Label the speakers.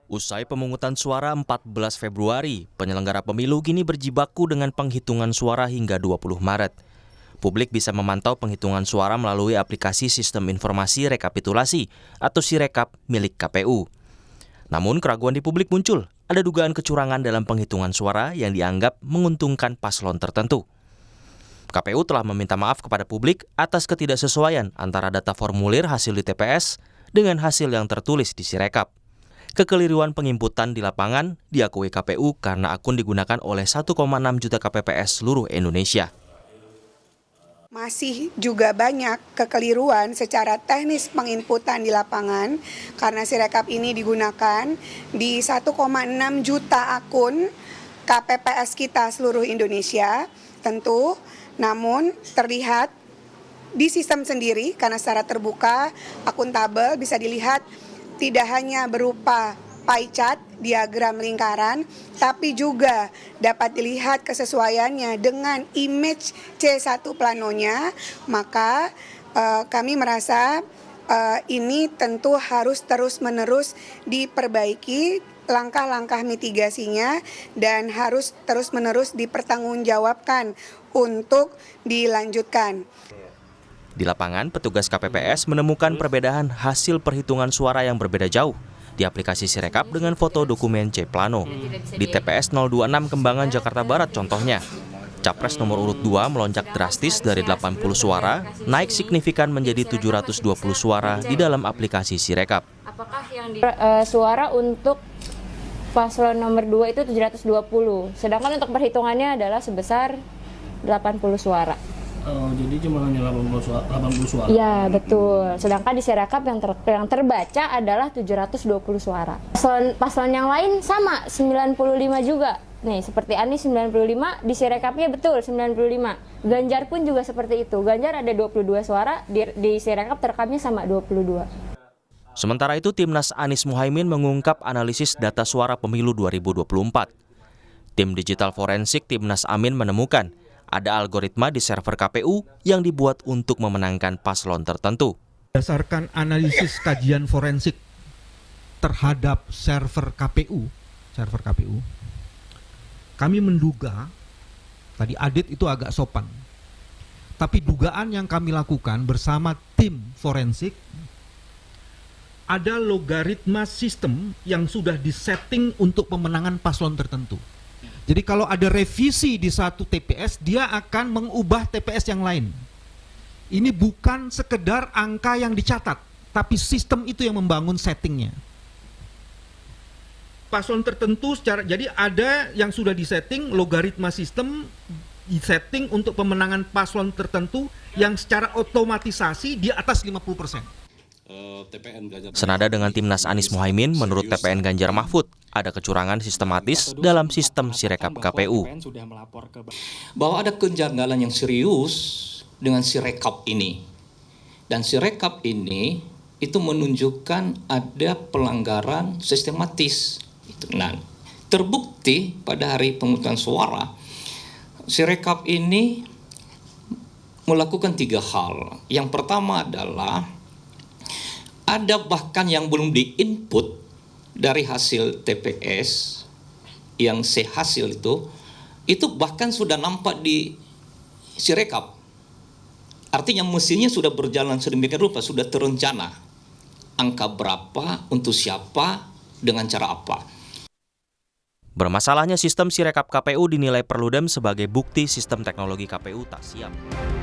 Speaker 1: Usai pemungutan suara 14 Februari, penyelenggara pemilu kini berjibaku dengan penghitungan suara hingga 20 Maret. Publik bisa memantau penghitungan suara melalui aplikasi Sistem Informasi Rekapitulasi atau Sirekap milik KPU. Namun keraguan di publik muncul, ada dugaan kecurangan dalam penghitungan suara yang dianggap menguntungkan paslon tertentu. KPU telah meminta maaf kepada publik atas ketidaksesuaian antara data formulir hasil di TPS dengan hasil yang tertulis di Sirekap. Kekeliruan penginputan di lapangan diakui KPU karena akun digunakan oleh 1,6 juta KPPS seluruh Indonesia.
Speaker 2: Masih juga banyak kekeliruan secara teknis penginputan di lapangan karena Sirekap ini digunakan di 1,6 juta akun KPPS kita seluruh Indonesia tentu, namun terlihat di sistem sendiri karena secara terbuka, akuntabel bisa dilihat tidak hanya berupa pie chart, diagram lingkaran, tapi juga dapat dilihat kesesuaiannya dengan image C1 planonya, maka kami merasa ini tentu harus terus-menerus diperbaiki langkah-langkah mitigasinya dan harus terus-menerus dipertanggungjawabkan untuk dilanjutkan.
Speaker 1: Di lapangan, petugas KPPS menemukan perbedaan hasil perhitungan suara yang berbeda jauh di aplikasi Sirekap dengan foto dokumen C Plano. Di TPS 026 Kembangan, Jakarta Barat contohnya, Capres nomor urut 2 melonjak drastis dari 80 suara, naik signifikan menjadi 720 suara di dalam aplikasi Sirekap.
Speaker 3: Apakah yang suara untuk paslon nomor 2 itu 720, sedangkan untuk perhitungannya adalah sebesar 80 suara.
Speaker 4: Jadi jumlahnya 80 suara?
Speaker 3: Ya, betul. Sedangkan di Sirekap yang terbaca adalah 720 suara. Paslon yang lain sama, 95 juga. Nih, seperti Anies 95, di Sirekapnya betul 95. Ganjar pun juga seperti itu. Ganjar ada 22 suara, di Sirekap terekamnya sama 22.
Speaker 1: Sementara itu, Timnas Anies Muhaimin mengungkap analisis data suara pemilu 2024. Tim digital forensik Timnas Amin menemukan ada algoritma di server KPU yang dibuat untuk memenangkan paslon tertentu.
Speaker 5: Berdasarkan analisis kajian forensik terhadap server KPU, kami menduga, tadi Adit itu agak sopan, tapi dugaan yang kami lakukan bersama tim forensik, ada logaritma sistem yang sudah disetting untuk pemenangan paslon tertentu. Jadi kalau ada revisi di satu TPS, dia akan mengubah TPS yang lain. Ini bukan sekedar angka yang dicatat, tapi sistem itu yang membangun settingnya. Paslon tertentu jadi ada yang sudah disetting, logaritma sistem disetting untuk pemenangan paslon tertentu yang secara otomatisasi di atas 50%.
Speaker 1: Senada dengan Timnas Anies Muhaimin, menurut TPN Ganjar Mahfud, ada kecurangan sistematis dalam sistem Sirekap KPU.
Speaker 6: Bahwa ada kejanggalan yang serius dengan Sirekap ini. Dan Sirekap ini itu menunjukkan ada pelanggaran sistematis. Nah, terbukti pada hari pemungutan suara, Sirekap ini melakukan 3 hal. Yang pertama adalah ada bahkan yang belum diinput dari hasil TPS yang hasil itu bahkan sudah nampak di Sirekap. Artinya mesinnya sudah berjalan sedemikian rupa, sudah terencana. Angka berapa, untuk siapa, dengan cara apa.
Speaker 1: Bermasalahnya sistem Sirekap KPU dinilai Perludem sebagai bukti sistem teknologi KPU tak siap.